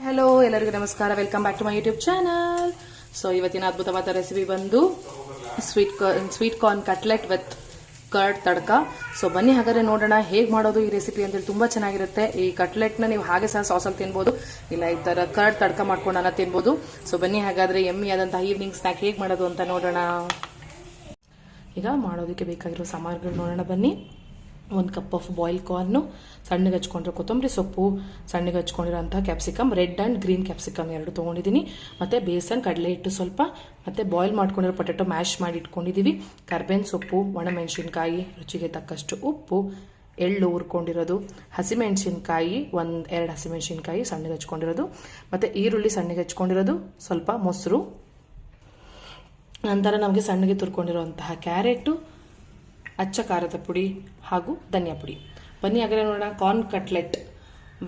Hello, ಎಲ್ಲರಿಗೂ ನಮಸ್ಕಾರ. Welcome back to my YouTube channel. So ಇವತ್ತಿನ ಅದ್ಭುತವಾದ ರೆಸಿಪಿ ಬಂದು sweet corn cutlet with curd tadka. So ಬನ್ನಿ ಹಾಗಾದ್ರೆ ನೋಡೋಣ ಹೇಗೆ ಮಾಡೋದು ಈ ರೆಸಿಪಿ ಅಂತೇಳಿ. ತುಂಬಾ ಚೆನ್ನಾಗಿರುತ್ತೆ. ಈ ಕಟ್ಲೆಟ್ನ ನೀವು ಹಾಗೆ ಸಹ ಸಾಸಲ್ಲಿ ತಿನ್ಬೋದು, ಇಲ್ಲ ಈ ತರ ಕರ್ಡ್ ತಡ್ಕ ಮಾಡ್ಕೊಂಡನ್ನ ತಿನ್ಬೋದು. ಸೊ ಬನ್ನಿ ಹಾಗಾದ್ರೆ ಎಮ್ಮಿ ಆದಂತಹ ಈವ್ನಿಂಗ್ ಸ್ನಾಕ್ ಹೇಗೆ ಮಾಡೋದು ಅಂತ ನೋಡೋಣ. ಈಗ ಮಾಡೋದಕ್ಕೆ ಬೇಕಾಗಿರೋ ಸಾಮಗ್ರಿಗಳು ನೋಡೋಣ ಬನ್ನಿ. 1 ಕಪ್ ಆಫ್ ಬಾಯ್ಲ್ ಕಾರ್ನು, ಸಣ್ಣಗೆ ಹಚ್ಕೊಂಡಿರೋ ಕೊತ್ತಂಬರಿ ಸೊಪ್ಪು, ಸಣ್ಣಗೆ ಹಚ್ಕೊಂಡಿರೋಂಥ capsicum, red and green capsicum 2 ತೊಗೊಂಡಿದ್ದೀನಿ. ಮತ್ತು ಬೇಸನ್, ಕಡಲೆ ಹಿಟ್ಟು ಸ್ವಲ್ಪ, ಮತ್ತು ಬಾಯ್ಲ್ ಮಾಡ್ಕೊಂಡಿರೋ ಪೊಟೆಟೊ ಮ್ಯಾಶ್ ಮಾಡಿ ಇಟ್ಕೊಂಡಿದ್ದೀವಿ. ಕರ್ಬೇವಿನ ಸೊಪ್ಪು, ಒಣಮೆಣಸಿನ್ಕಾಯಿ, ರುಚಿಗೆ ತಕ್ಕಷ್ಟು ಉಪ್ಪು, ಎಳ್ಳು ಹುರ್ಕೊಂಡಿರೋದು, ಹಸಿಮೆಣಸಿನ್ಕಾಯಿ 1-2 ಹಸಿಮೆಣಸಿನ್ಕಾಯಿ ಸಣ್ಣಗೆ ಹಚ್ಕೊಂಡಿರೋದು, ಮತ್ತು ಈರುಳ್ಳಿ ಸಣ್ಣಗೆ ಹಚ್ಕೊಂಡಿರೋದು, ಸ್ವಲ್ಪ ಮೊಸರು, ನಂತರ ನಮಗೆ ಸಣ್ಣಗೆ ತುರ್ಕೊಂಡಿರುವಂತಹ ಕ್ಯಾರೆಟು, ಅಚ್ಚ ಖಾರದ ಪುಡಿ ಹಾಗೂ ಧನಿಯಾ ಪುಡಿ. ಬನ್ನಿ ಹಾಗಾದ್ರೆ ನೋಡೋಣ ಕಾರ್ನ್ ಕಟ್ಲೆಟ್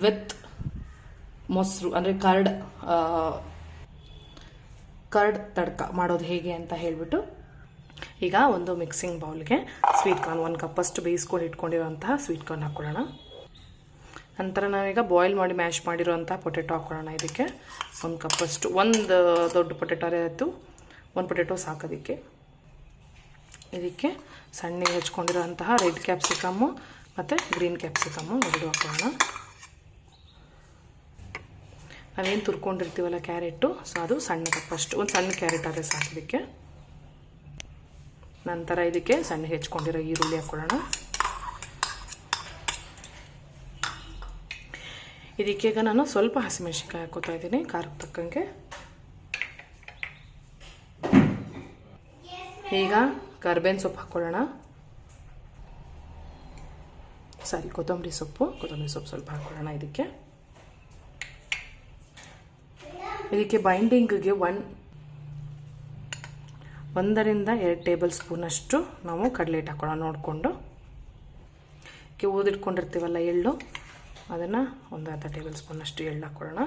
ವಿತ್ ಮೊಸರು ಅಂದರೆ ಕರ್ಡ್ ತಡ್ಕ ಮಾಡೋದು ಹೇಗೆ ಅಂತ ಹೇಳ್ಬಿಟ್ಟು. ಈಗ ಒಂದು ಮಿಕ್ಸಿಂಗ್ ಬೌಲ್ಗೆ ಸ್ವೀಟ್ ಕಾರ್ನ್ 1 ಕಪ್ಪಷ್ಟು ಬೇಯಿಸ್ಕೊಂಡು ಇಟ್ಕೊಂಡಿರೋಂತಹ ಸ್ವೀಟ್ ಕಾರ್ನ್ ಹಾಕ್ಕೊಳ್ಳೋಣ. ನಂತರ ನಾವೀಗ ಬಾಯ್ಲ್ ಮಾಡಿ ಮ್ಯಾಶ್ ಮಾಡಿರೋಂಥ ಪೊಟೆಟೊ ಹಾಕ್ಕೊಳ್ಳೋಣ. ಇದಕ್ಕೆ 1 ಕಪ್ಪಷ್ಟು, 1 ದೊಡ್ಡ ಪೊಟೆಟೊರೇ ಆಯಿತು, 1 ಪೊಟೆಟೊ ಸಾಕೋದಕ್ಕೆ. ಇದಕ್ಕೆ ಸಣ್ಣಗೆ ಹಚ್ಕೊಂಡಿರೋಂತಹ ರೆಡ್ ಕ್ಯಾಪ್ಸಿಕಮ್ಮು ಮತ್ತು ಗ್ರೀನ್ ಕ್ಯಾಪ್ಸಿಕಮ್ಮು 2 ಹಾಕೋಣ. ನಾವೇನು ತುರ್ಕೊಂಡಿರ್ತೀವಲ್ಲ ಕ್ಯಾರೆಟು, ಸೊ ಅದು ಸಣ್ಣ ಕಪ್ಪಷ್ಟು, 1 ಸಣ್ಣ ಕ್ಯಾರೆಟ್ ಆದರೆ ಸಾಕೋದಕ್ಕೆ. ನಂತರ ಇದಕ್ಕೆ ಸಣ್ಣಗೆ ಹೆಚ್ಕೊಂಡಿರೋ ಈರುಳ್ಳಿ ಹಾಕ್ಕೊಳ್ಳೋಣ. ಇದಕ್ಕೆ ಈಗ ನಾನು ಸ್ವಲ್ಪ ಹಸಿಮೆಣಸಿನ್ಕಾಯಿ ಹಾಕೋತಾ ಇದ್ದೀನಿ ಖಾರಕ್ಕೆ ತಕ್ಕಂಗೆ. ಈಗ ಕರ್ಬೇವಿನ ಸೊಪ್ಪು ಹಾಕ್ಕೊಳ್ಳೋಣ. ಕೊತ್ತಂಬರಿ ಸೊಪ್ಪು ಸ್ವಲ್ಪ ಹಾಕ್ಕೊಳ್ಳೋಣ. ಇದಕ್ಕೆ ಬೈಂಡಿಂಗ್ಗೆ 1ರಿಂದ 2 ಟೇಬಲ್ ಸ್ಪೂನ್ ಅಷ್ಟು ನಾವು ಕಡಲೆ ಹಿಟ್ಟು ಹಾಕ್ಕೊಳ್ಳೋಣ ನೋಡಿಕೊಂಡು. ಇದಕ್ಕೆ ಊದಿಟ್ಕೊಂಡಿರ್ತೀವಲ್ಲ ಎಳ್ಳು, ಅದನ್ನು 1 ಅರ್ಧ ಟೇಬಲ್ ಸ್ಪೂನ್ ಅಷ್ಟು ಎಳ್ಳು ಹಾಕ್ಕೊಳ್ಳೋಣ.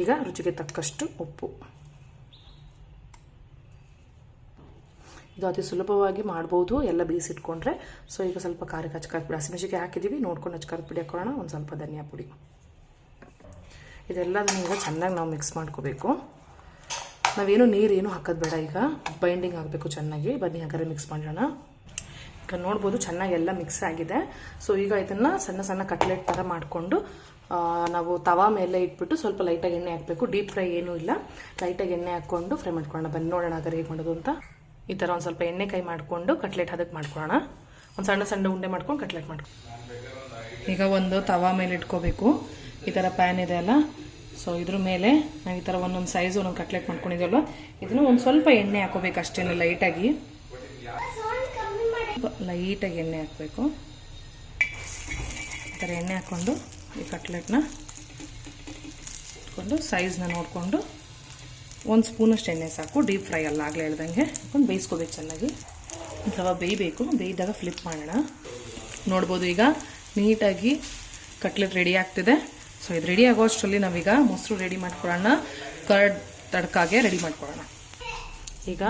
ಈಗ ರುಚಿಗೆ ತಕ್ಕಷ್ಟು ಉಪ್ಪು. ಇದು ಅತಿ ಸುಲಭವಾಗಿ ಮಾಡ್ಬೋದು ಎಲ್ಲ ಬೇಯಿಸಿಟ್ಕೊಂಡ್ರೆ. ಸೊ ಈಗ ಸ್ವಲ್ಪ ಖಾರಕ್ಕೆ ಹಚ್ಕಾರದ ಪುಡಿ, ಹಸಿಮೆಣಸಿನ್ಕಾಯಿ ಹಾಕಿದ್ದೀವಿ, ನೋಡ್ಕೊಂಡು ಹಚ್ಕಾರದ ಪುಡಿ ಹಾಕೊಳ್ಳೋಣ. 1 ಸ್ವಲ್ಪ ಧನಿಯಾ ಪುಡಿ. ಇದೆಲ್ಲದನ್ನು ಈಗ ಚೆನ್ನಾಗಿ ನಾವು ಮಿಕ್ಸ್ ಮಾಡ್ಕೋಬೇಕು. ನಾವೇನು ನೀರೇನು ಹಾಕೋದು ಬೇಡ, ಈಗ ಬೈಂಡಿಂಗ್ ಆಗಬೇಕು ಚೆನ್ನಾಗಿ. ಬನ್ನಿ ಹಾಗಾದ್ರೆ ಮಿಕ್ಸ್ ಮಾಡೋಣ. ಈಗ ನೋಡ್ಬೋದು ಚೆನ್ನಾಗಿ ಎಲ್ಲ ಮಿಕ್ಸ್ ಆಗಿದೆ. ಸೊ ಈಗ ಇದನ್ನು ಸಣ್ಣ ಸಣ್ಣ ಕಟ್ಲೆಟ್ ಥರ ಮಾಡಿಕೊಂಡು ನಾವು ತವಾ ಮೇಲೆ ಇಟ್ಬಿಟ್ಟು ಸ್ವಲ್ಪ ಲೈಟಾಗಿ ಎಣ್ಣೆ ಹಾಕಬೇಕು. ಡೀಪ್ ಫ್ರೈ ಏನೂ ಇಲ್ಲ, ಲೈಟಾಗಿ ಎಣ್ಣೆ ಹಾಕ್ಕೊಂಡು ಫ್ರೈ ಮಾಡ್ಕೊಳ್ಳೋಣ. ಬನ್ನಿ ನೋಡೋಣ ಹಾಗಾದ್ರೆ ಹೇಗೆ ಮಾಡೋದು ಅಂತ. ಈ ಥರ ಒಂದು ಸ್ವಲ್ಪ ಎಣ್ಣೆ ಕೈ ಮಾಡಿಕೊಂಡು ಕಟ್ಲೆಟ್ ಅದಕ್ಕೆ ಮಾಡ್ಕೊಳ್ಳೋಣ. ಒಂದು ಸಣ್ಣ ಉಂಡೆ ಮಾಡ್ಕೊಂಡು ಕಟ್ಲೆಟ್ ಈಗ ಒಂದು ತವಾ ಮೇಲೆ ಇಟ್ಕೋಬೇಕು. ಈ ಥರ ಪ್ಯಾನ್ ಇದೆ ಅಲ್ಲ, ಸೊ ಇದ್ರ ಮೇಲೆ ನಾವು ಈ ಥರ ಒಂದೊಂದು ಸೈಜ್ ಒಂದೊಂದು ಕಟ್ಲೆಟ್ ಮಾಡ್ಕೊಂಡಿದ್ದೀವಲ್ವ, ಇದನ್ನು ಒಂದು ಸ್ವಲ್ಪ ಎಣ್ಣೆ ಹಾಕೋಬೇಕು ಅಷ್ಟೇನೆ. ಲೈಟಾಗಿ ಎಣ್ಣೆ ಹಾಕಬೇಕು. ಈ ಥರ ಎಣ್ಣೆ ಹಾಕ್ಕೊಂಡು ಈ ಕಟ್ಲೆಟ್ನ ಇಟ್ಕೊಂಡು ಸೈಜ್ನ ನೋಡಿಕೊಂಡು 1 ಸ್ಪೂನಷ್ಟು ಎಣ್ಣೆ ಸಾಕು. ಡೀಪ್ ಫ್ರೈ ಅಲ್ಲ, ಆಗಲೇ ಹೇಳ್ದಂಗೆ ಹಾಕೊಂಡು ಬೇಯಿಸ್ಕೋಬೇಕು ಚೆನ್ನಾಗಿ. ಅಥವಾ ಬೇಯಬೇಕು, ಬೇಯಿದಾಗ ಫ್ಲಿಪ್ ಮಾಡೋಣ. ನೋಡ್ಬೋದು ಈಗ ನೀಟಾಗಿ ಕಟ್ಲೆಟ್ ರೆಡಿ ಆಗ್ತಿದೆ. ಸೊ ಇದು ರೆಡಿ ಆಗೋ ಅಷ್ಟರಲ್ಲಿ ನಾವೀಗ ಮೊಸರು ರೆಡಿ ಮಾಡ್ಕೊಳ್ಳೋಣ. ಕರ್ಡ್ ತಡ್ಕಾಗೆ ರೆಡಿ ಮಾಡ್ಕೊಳ್ಳೋಣ. ಈಗ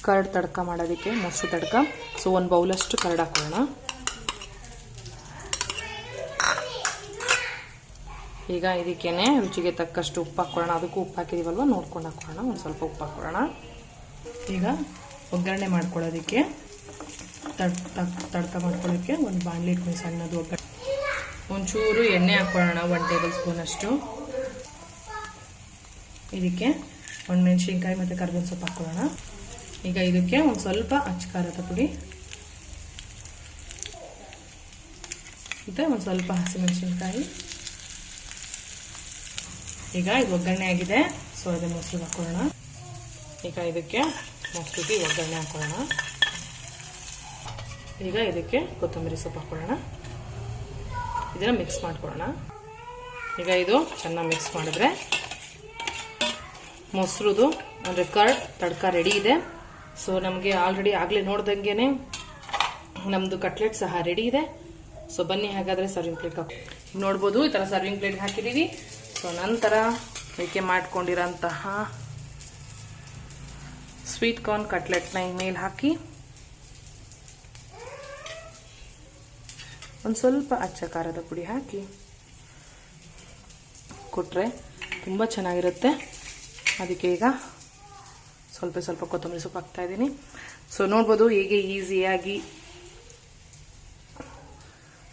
ಕರ್ಡ್ ತಡ್ಕ ಮಾಡೋದಕ್ಕೆ ಮೊಸರು ತಡ್ಕ, ಸೊ 1 ಬೌಲಷ್ಟು ಕರ್ಡ್ ಹಾಕೊಳ್ಳೋಣ. ಈಗ ಇದಕ್ಕೇನೆ ರುಚಿಗೆ ತಕ್ಕಷ್ಟು ಉಪ್ಪು ಹಾಕ್ಕೊಳ್ಳೋಣ. ಅದಕ್ಕೂ ಉಪ್ಪು ಹಾಕಿದೀವಲ್ವ, ನೋಡ್ಕೊಂಡು ಹಾಕ್ಕೊಳ್ಳೋಣ. 1 ಸ್ವಲ್ಪ ಉಪ್ಪು ಹಾಕ್ಕೊಳ್ಳೋಣ. ಈಗ ಒಗ್ಗರಣೆ ಮಾಡ್ಕೊಳ್ಳೋದಕ್ಕೆ ತಡ್ಕ ಮಾಡ್ಕೊಳ್ಳೋಕ್ಕೆ 1 ಬಾಣಲಿ ಇಟ್ಕೊಂಡು ಸಣ್ಣದು ಒಗ್ಗರಣೆ, ಒಂಚೂರು ಎಣ್ಣೆ ಹಾಕ್ಕೊಳ್ಳೋಣ. 1 ಟೇಬಲ್ ಸ್ಪೂನ್ ಅಷ್ಟು. ಇದಕ್ಕೆ ಒಣಮೆಣಸಿನ್ಕಾಯಿ ಮತ್ತು ಕರ್ಬೇವಿನ ಸೊಪ್ಪು ಹಾಕ್ಕೊಳ್ಳೋಣ. ಈಗ ಇದಕ್ಕೆ 1 ಸ್ವಲ್ಪ ಅಚ್ಚ ಖಾರದ ಪುಡಿ ಮತ್ತು 1 ಸ್ವಲ್ಪ ಹಸಿಮೆಣಸಿನ್ಕಾಯಿ. ಈಗ ಇದು ಒಗ್ಗರಣೆ ಆಗಿದೆ. ಸೊ ಇದು ಮೊಸರು ಹಾಕೊಳ್ಳೋಣ. ಈಗ ಇದಕ್ಕೆ ಮೊಸರಿಗೆ ಒಗ್ಗರಣೆ ಹಾಕೊಳ್ಳೋಣ. ಈಗ ಇದಕ್ಕೆ ಕೊತ್ತಂಬರಿ ಸೊಪ್ಪು ಹಾಕೊಳ್ಳೋಣ. ಇದನ್ನು ಮಿಕ್ಸ್ ಮಾಡ್ಕೊಳ್ಳೋಣ. ಈಗ ಇದು ಚೆನ್ನಾಗಿ ಮಿಕ್ಸ್ ಮಾಡಿದ್ರೆ ಮೊಸರುದು ಅಂದರೆ ಕರ್ಡ್ ತಡ್ಕ ರೆಡಿ ಇದೆ. ಸೊ ನಮಗೆ ಆಗಲೇ ನೋಡ್ದಂಗೆ ನಮ್ಮದು ಕಟ್ಲೆಟ್ ಸಹ ರೆಡಿ ಇದೆ. ಸೊ ಬನ್ನಿ ಹಾಗಾದರೆ ಸರ್ವಿಂಗ್ ಪ್ಲೇಟ್ ನೋಡ್ಬೋದು. ಈ ಥರ ಸರ್ವಿಂಗ್ ಪ್ಲೇಟ್ ಹಾಕಿದ್ದೀವಿ. ಸೊ ನಂತರ ಇದಕ್ಕೆ ಮಾಡ್ಕೊಂಡಿರೋಂತಹ ಸ್ವೀಟ್ ಕಾರ್ನ್ ಕಟ್ಲೆಟ್ನ ಮೇಲೆ ಹಾಕಿ ಒಂದು ಸ್ವಲ್ಪ ಅಚ್ಚ ಖಾರದ ಪುಡಿ ಹಾಕಿ ಕೊಟ್ಟರೆ ತುಂಬ ಚೆನ್ನಾಗಿರುತ್ತೆ. ಅದಕ್ಕೆ ಈಗ ಸ್ವಲ್ಪ ಸ್ವಲ್ಪ ಕೊತ್ತಂಬರಿ ಸೊಪ್ಪು ಹಾಕ್ತಾ ಇದ್ದೀನಿ. ಸೊ ನೋಡ್ಬೋದು ಹೇಗೆ ಈಸಿಯಾಗಿ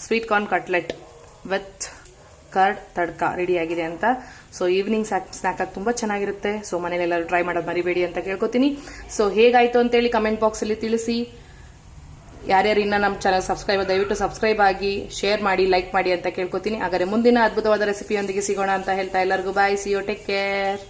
sweet corn cutlet with curd tadka ರೆಡಿಯಾಗಿದೆ ಅಂತ. ಸೊ ಈವ್ನಿಂಗ್ ಸ್ನ್ಯಾಕ್ ಆಗಿ ತುಂಬ ಚೆನ್ನಾಗಿರುತ್ತೆ. ಸೊ ಮನೇಲೆಲ್ಲರೂ ಟ್ರೈ ಮಾಡೋದು ಮರಿಬೇಡಿ ಅಂತ ಕೇಳ್ಕೊತೀನಿ. ಸೊ ಹೇಗಾಯಿತು ಅಂತೇಳಿ ಕಮೆಂಟ್ ಬಾಕ್ಸಲ್ಲಿ ತಿಳಿಸಿ. ಯಾರ್ಯಾರು ಇನ್ನೂ ನಮ್ಮ ಚಾನಲ್ ದಯವಿಟ್ಟು ಸಬ್ಸ್ಕ್ರೈಬ್ ಆಗಿ, ಶೇರ್ ಮಾಡಿ, ಲೈಕ್ ಮಾಡಿ ಅಂತ ಕೇಳ್ಕೊತೀನಿ. ಹಾಗಾದ್ರೆ ಮುಂದಿನ ಅದ್ಭುತವಾದ ರೆಸಿಪಿಯೊಂದಿಗೆ ಸಿಗೋಣ ಅಂತ ಹೇಳ್ತಾ ಎಲ್ಲರಿಗೂ ಬಾಯ್, ಸಿ ಯು, ಟೇಕ್ ಕೇರ್.